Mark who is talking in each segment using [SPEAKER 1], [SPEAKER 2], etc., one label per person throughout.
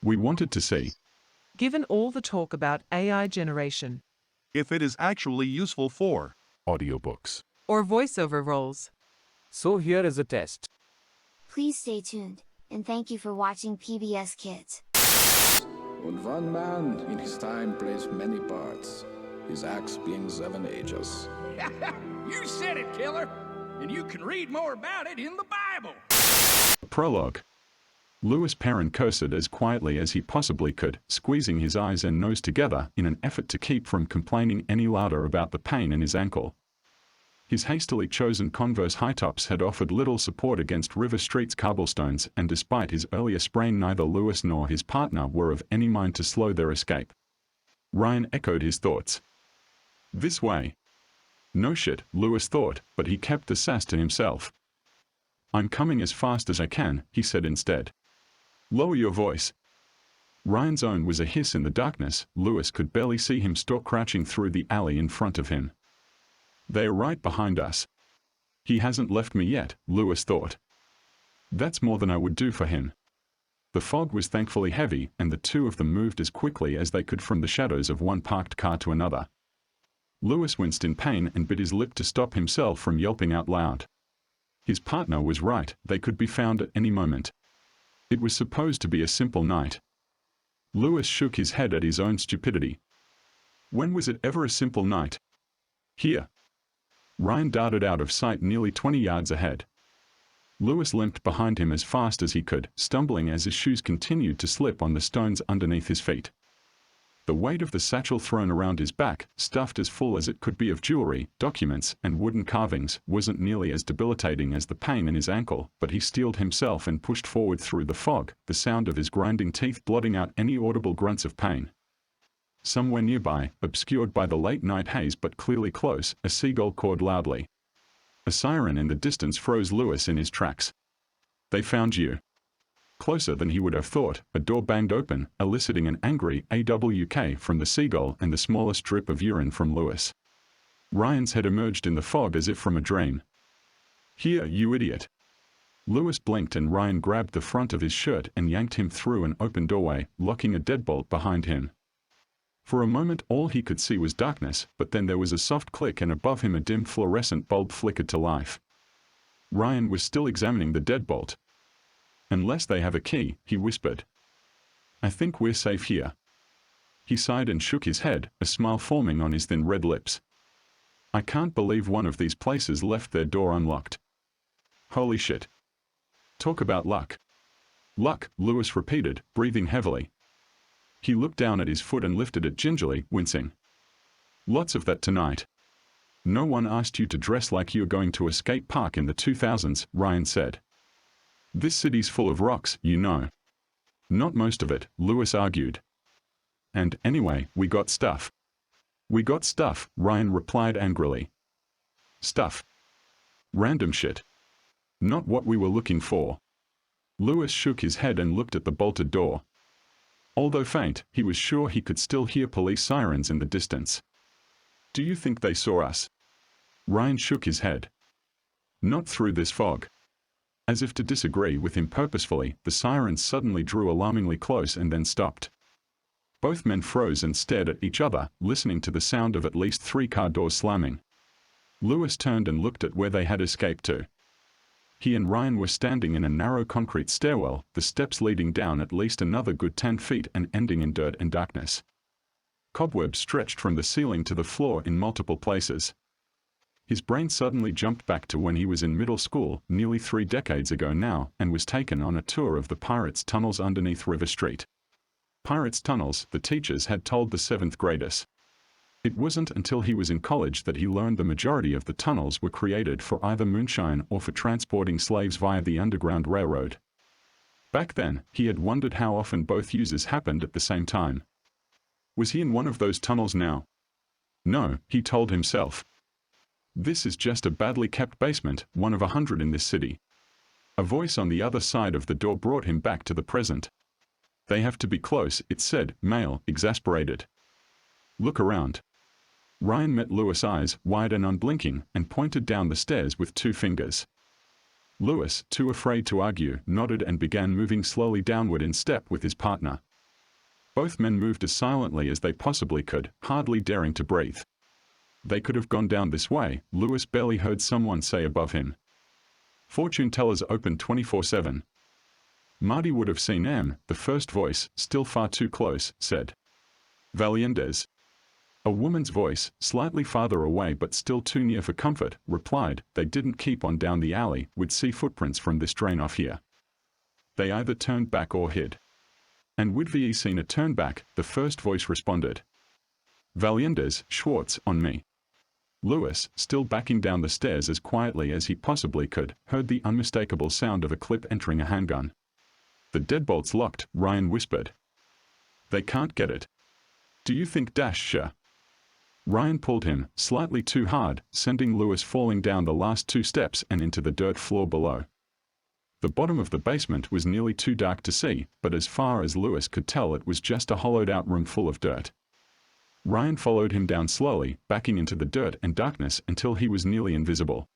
[SPEAKER 1] We wanted to see
[SPEAKER 2] Given all the talk about AI generation
[SPEAKER 3] if it is actually useful for
[SPEAKER 1] audiobooks.
[SPEAKER 2] or voiceover roles.
[SPEAKER 4] So here is a test.
[SPEAKER 5] Please stay tuned, and thank you for watching PBS Kids.
[SPEAKER 6] And one man in his time plays many parts, his axe being 7 ages.
[SPEAKER 7] You said it, killer! And you can read more about it in the Bible!
[SPEAKER 1] Prologue. Louis Perrin cursed as quietly as he possibly could, squeezing his eyes and nose together in an effort to keep from complaining any louder about the pain in his ankle. His hastily chosen Converse high-tops had offered little support against River Street's cobblestones, and despite his earlier sprain, neither Louis nor his partner were of any mind to slow their escape. Ryan echoed his thoughts. This way. No shit, Louis thought, but he kept the sass to himself. I'm coming as fast as I can, he said instead. Lower your voice. Ryan's own was a hiss in the darkness. Louis could barely see him stalk crouching through the alley in front of him. They're right behind us. He hasn't left me yet, Louis thought. That's more than I would do for him. The fog was thankfully heavy, and the two of them moved as quickly as they could from the shadows of one parked car to another. Louis winced in pain and bit his lip to stop himself from yelping out loud. His partner was right, they could be found at any moment. It was supposed to be a simple night. Louis shook his head at his own stupidity. When was it ever a simple night? Here. Ryan darted out of sight nearly 20 yards ahead. Louis limped behind him as fast as he could, stumbling as his shoes continued to slip on the stones underneath his feet. The weight of the satchel thrown around his back, stuffed as full as it could be of jewelry, documents, and wooden carvings, wasn't nearly as debilitating as the pain in his ankle, but he steeled himself and pushed forward through the fog, the sound of his grinding teeth blotting out any audible grunts of pain. Somewhere nearby, obscured by the late-night haze but clearly close, a seagull cawed loudly. A siren in the distance froze Louis in his tracks. They found you. Closer than he would have thought, a door banged open, eliciting an angry AWK from the seagull and the smallest drip of urine from Louis. Ryan's head emerged in the fog as if from a dream. Here, you idiot. Louis blinked and Ryan grabbed the front of his shirt and yanked him through an open doorway, locking a deadbolt behind him. For a moment all he could see was darkness, but then there was a soft click and above him a dim fluorescent bulb flickered to life. Ryan was still examining the deadbolt. Unless they have a key, he whispered. I think we're safe here. He sighed and shook his head, a smile forming on his thin red lips. I can't believe one of these places left their door unlocked. Holy shit. Talk about luck. Luck, Louis repeated, breathing heavily. He looked down at his foot and lifted it gingerly, wincing. Lots of that tonight. No one asked you to dress like you're going to a skate park in the 2000s, Ryan said. This city's full of rocks, you know. Not most of it, Louis argued. And, anyway, we got stuff. We got stuff, Ryan replied angrily. Stuff. Random shit. Not what we were looking for. Louis shook his head and looked at the bolted door. Although faint, he was sure he could still hear police sirens in the distance. Do you think they saw us? Ryan shook his head. Not through this fog. As if to disagree with him purposefully, the sirens suddenly drew alarmingly close and then stopped. Both men froze and stared at each other, listening to the sound of at least 3 car doors slamming. Louis turned and looked at where they had escaped to. He and Ryan were standing in a narrow concrete stairwell, the steps leading down at least another good 10 feet and ending in dirt and darkness. Cobwebs stretched from the ceiling to the floor in multiple places. His brain suddenly jumped back to when he was in middle school, nearly 3 decades ago now, and was taken on a tour of the Pirates' tunnels underneath River Street. Pirates' tunnels, the teachers had told the 7th graders. It wasn't until he was in college that he learned the majority of the tunnels were created for either moonshine or for transporting slaves via the Underground Railroad. Back then, he had wondered how often both uses happened at the same time. Was he in one of those tunnels now? No, he told himself. This is just a badly kept basement, one of 100 in this city. A voice on the other side of the door brought him back to the present. They have to be close, it said, male, exasperated. Look around. Ryan met Louis' eyes, wide and unblinking, and pointed down the stairs with 2 fingers. Louis, too afraid to argue, nodded and began moving slowly downward in step with his partner. Both men moved as silently as they possibly could, hardly daring to breathe. They could have gone down this way, Lewis barely heard someone say above him. Fortune tellers open 24/7. Marty would have seen M, the first voice, still far too close, said. Valientes. A woman's voice, slightly farther away but still too near for comfort, replied. They didn't keep on down the alley, we'd see footprints from this drain off here. They either turned back or hid. And would we seen a turn back, the first voice responded. Valientes, Schwartz, on me. Lewis, still backing down the stairs as quietly as he possibly could, heard the unmistakable sound of a clip entering a handgun. The deadbolt's locked, Ryan whispered. They can't get it. Do you think sure? Ryan pulled him, slightly too hard, sending Lewis falling down the last 2 steps and into the dirt floor below. The bottom of the basement was nearly too dark to see, but as far as Lewis could tell it was just a hollowed-out room full of dirt. Ryan followed him down slowly, backing into the dirt and darkness until he was nearly invisible.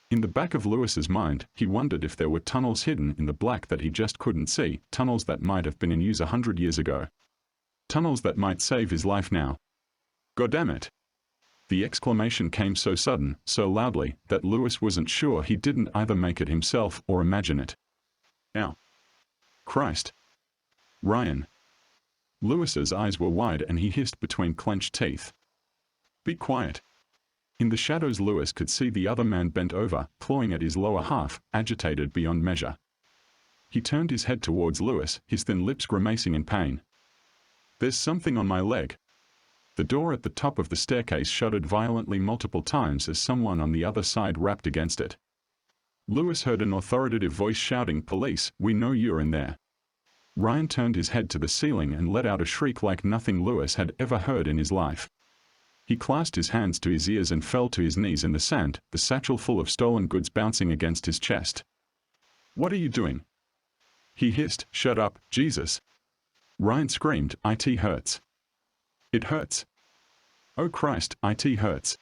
[SPEAKER 1] In the back of Lewis's mind, he wondered if there were tunnels hidden in the black that he just couldn't see, tunnels that might have been in use 100 years ago. Tunnels that might save his life now. Goddamn! The exclamation came so sudden, so loudly, that Lewis wasn't sure he didn't either make it himself or imagine it. Ow. Christ. Ryan. Lewis's eyes were wide and he hissed between clenched teeth. Be quiet. In the shadows Lewis could see the other man bent over, clawing at his lower half, agitated beyond measure. He turned his head towards Lewis, his thin lips grimacing in pain. There's something on my leg. The door at the top of the staircase shuddered violently multiple times as someone on the other side rapped against it. Lewis heard an authoritative voice shouting, "Police, we know you're in there." Ryan turned his head to the ceiling and let out a shriek like nothing Lewis had ever heard in his life. He clasped his hands to his ears and fell to his knees in the sand, the satchel full of stolen goods bouncing against his chest. "What are you doing?" He hissed. "Shut up, Jesus." Ryan screamed, "It hurts. It hurts. Oh Christ, it hurts."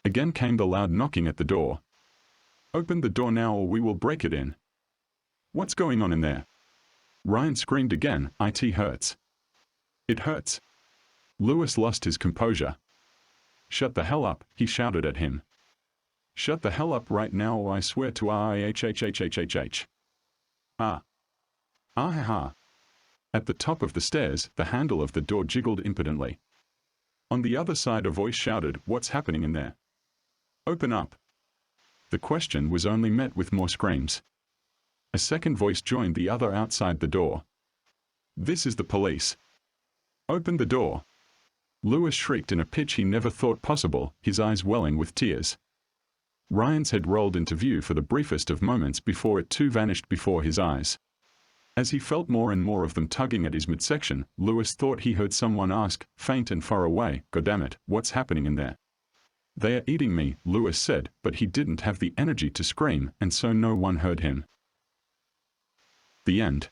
[SPEAKER 1] Again came the loud knocking at the door. "Open the door now or we will break it in." "What's going on in there?" Ryan screamed again, "It hurts. It hurts." Lewis lost his composure. "Shut the hell up," he shouted at him. "Shut the hell up right now or I swear to IHHHHHH. Ah. Ah ha ha. At the top of the stairs, the handle of the door jiggled impotently. On the other side a voice shouted, "What's happening in there? Open up." The question was only met with more screams. A second voice joined the other outside the door. "This is the police. Open the door." Lewis shrieked in a pitch he never thought possible, his eyes welling with tears. Ryan's head rolled into view for the briefest of moments before it too vanished before his eyes. As he felt more and more of them tugging at his midsection, Lewis thought he heard someone ask, faint and far away, "Goddammit, what's happening in there?" "They are eating me," Lewis said, but he didn't have the energy to scream, and so no one heard him. The end.